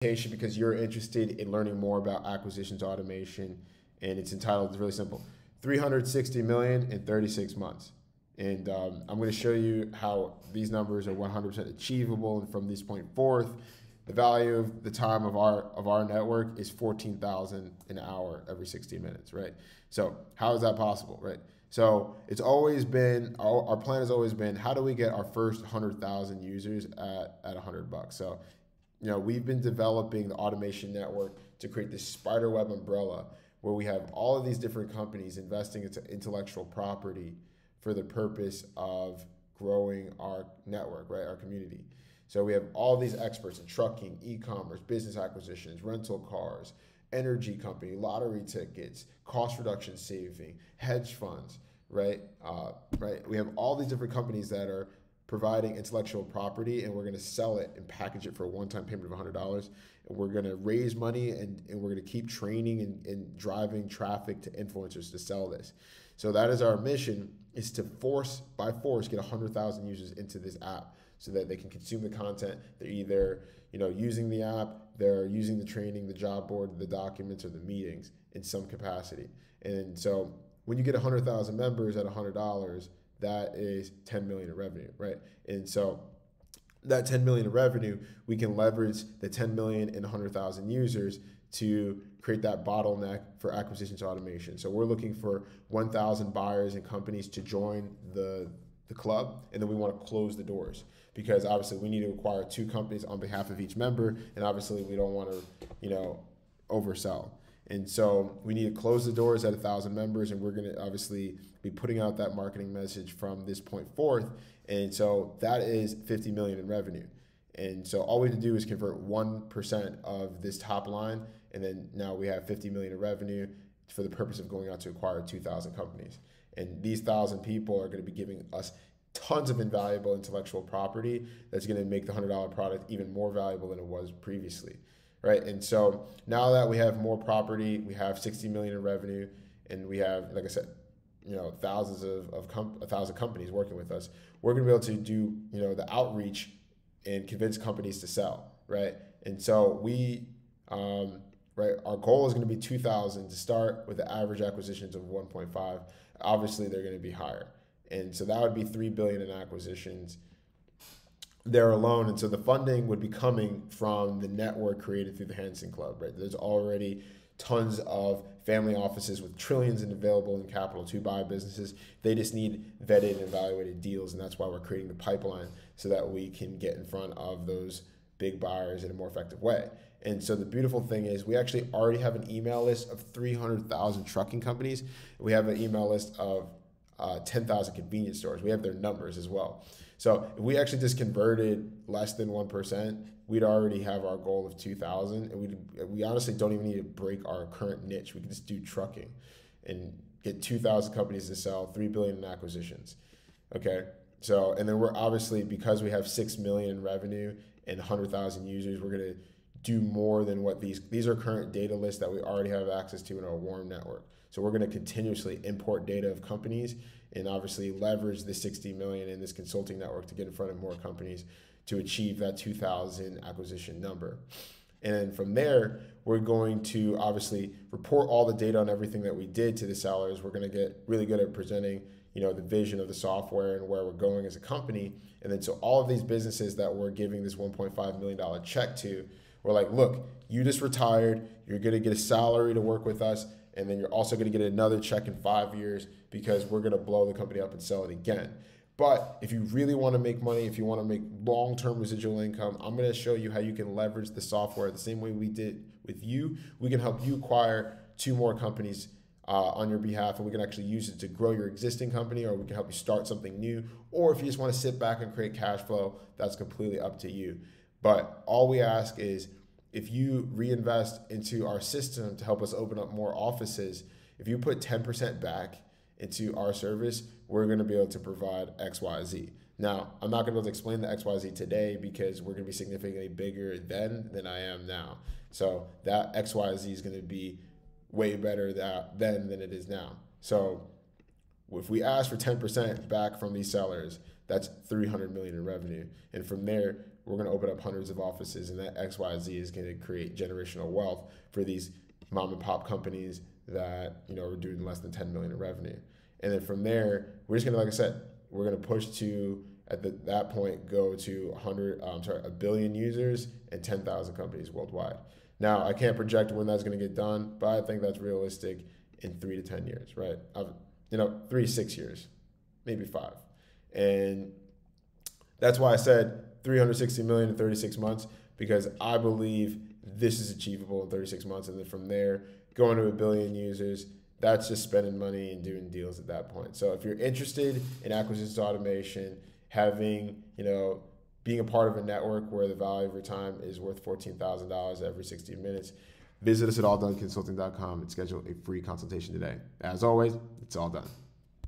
because you're interested in learning more about acquisitions automation, and it's entitled, it's really simple, 360 million in 36 months. And I'm going to show you how these numbers are 100% achievable. And from this point forth, the value of the time of our network is 14,000 an hour every 60 minutes, right? So how is that possible, right? So it's always been, our plan has always been, how do we get our first 100,000 users at $100? So, we've been developing the automation network to create this spider web umbrella where we have all of these different companies investing into intellectual property for the purpose of growing our network, right, our community. So we have all these experts in trucking, e-commerce, business acquisitions, rental cars, energy company, lottery tickets, cost reduction saving, hedge funds, right? We have all these different companies that are providing intellectual property, and we're going to sell it and package it for a one-time payment of $100. And we're going to raise money, and we're going to keep training and driving traffic to influencers to sell this. So that is our mission, is to by force get 100,000 users into this app so that they can consume the content. They're either using the app, they're using the training, the job board, the documents, or the meetings in some capacity. And so when you get 100,000 members at $100, that is 10 million in revenue, right? And so that 10 million in revenue, we can leverage the 10 million and 100,000 users to create that bottleneck for acquisitions automation. So we're looking for 1,000 buyers and companies to join the club, and then we want to close the doors because obviously we need to acquire 2 companies on behalf of each member, and obviously we don't want to, oversell. And so we need to close the doors at 1,000 members, and we're going to obviously be putting out that marketing message from this point forth. And so that is 50 million in revenue. And so all we have to do is convert 1% of this top line, and then now we have 50 million in revenue for the purpose of going out to acquire 2,000 companies. And these 1,000 people are going to be giving us tons of invaluable intellectual property that's going to make the $100 product even more valuable than it was previously. Right. And so now that we have more property, we have 60 million in revenue, and we have, like I said, thousands of 1,000 companies working with us. We're going to be able to do, the outreach and convince companies to sell. Right. And so our goal is going to be 2,000 to start with the average acquisitions of 1.5. Obviously, they're going to be higher. And so that would be 3 billion in acquisitions there alone. And so the funding would be coming from the network created through the Hanson Club, right? There's already tons of family offices with trillions in available in capital to buy businesses. They just need vetted and evaluated deals. And that's why we're creating the pipeline so that we can get in front of those big buyers in a more effective way. And so the beautiful thing is we actually already have an email list of 300,000 trucking companies. We have an email list of 10,000 convenience stores. We have their numbers as well. So if we actually just converted less than 1%, we'd already have our goal of 2,000. And we honestly don't even need to break our current niche. We can just do trucking and get 2,000 companies to sell 3 billion in acquisitions. Okay. So, and then we're obviously, because we have 6 million in revenue and 100,000 users, we're going to do more than what these are current data lists that we already have access to in our warm network. So we're going to continuously import data of companies and obviously leverage the 60 million in this consulting network to get in front of more companies to achieve that 2,000 acquisition number. And then from there, we're going to obviously report all the data on everything that we did to the sellers. We're going to get really good at presenting, the vision of the software and where we're going as a company. And then so all of these businesses that we're giving this $1.5 million check to, we're like, look, you just retired, you're going to get a salary to work with us, and then you're also going to get another check in 5 years because we're going to blow the company up and sell it again. But if you really want to make money, if you want to make long-term residual income, I'm going to show you how you can leverage the software the same way we did with you. We can help you acquire 2 more companies on your behalf, and we can actually use it to grow your existing company, or we can help you start something new. Or if you just want to sit back and create cash flow, that's completely up to you. But all we ask is, if you reinvest into our system to help us open up more offices, if you put 10% back into our service, we're going to be able to provide XYZ. Now, I'm not going to be able to explain the XYZ today because we're going to be significantly bigger then than I am now. So that XYZ is going to be way better then than it is now. So if we ask for 10% back from these sellers, that's 300 million in revenue. And from there, we're going to open up hundreds of offices, and that XYZ is going to create generational wealth for these mom and pop companies that, you know, are doing less than 10 million in revenue. And then from there, we're just going to, like I said, we're going to push to, at that point, go to a billion users and 10,000 companies worldwide. Now, I can't project when that's going to get done, but I think that's realistic in 3 to 10 years, right? 3 to 6 years, maybe 5. And that's why I said 360 million in 36 months, because I believe this is achievable in 36 months. And then from there, going to a billion users, that's just spending money and doing deals at that point. So if you're interested in acquisitions automation, having, being a part of a network where the value of your time is worth $14,000 every 60 minutes, visit us at alldoneconsulting.com and schedule a free consultation today. As always, it's all done.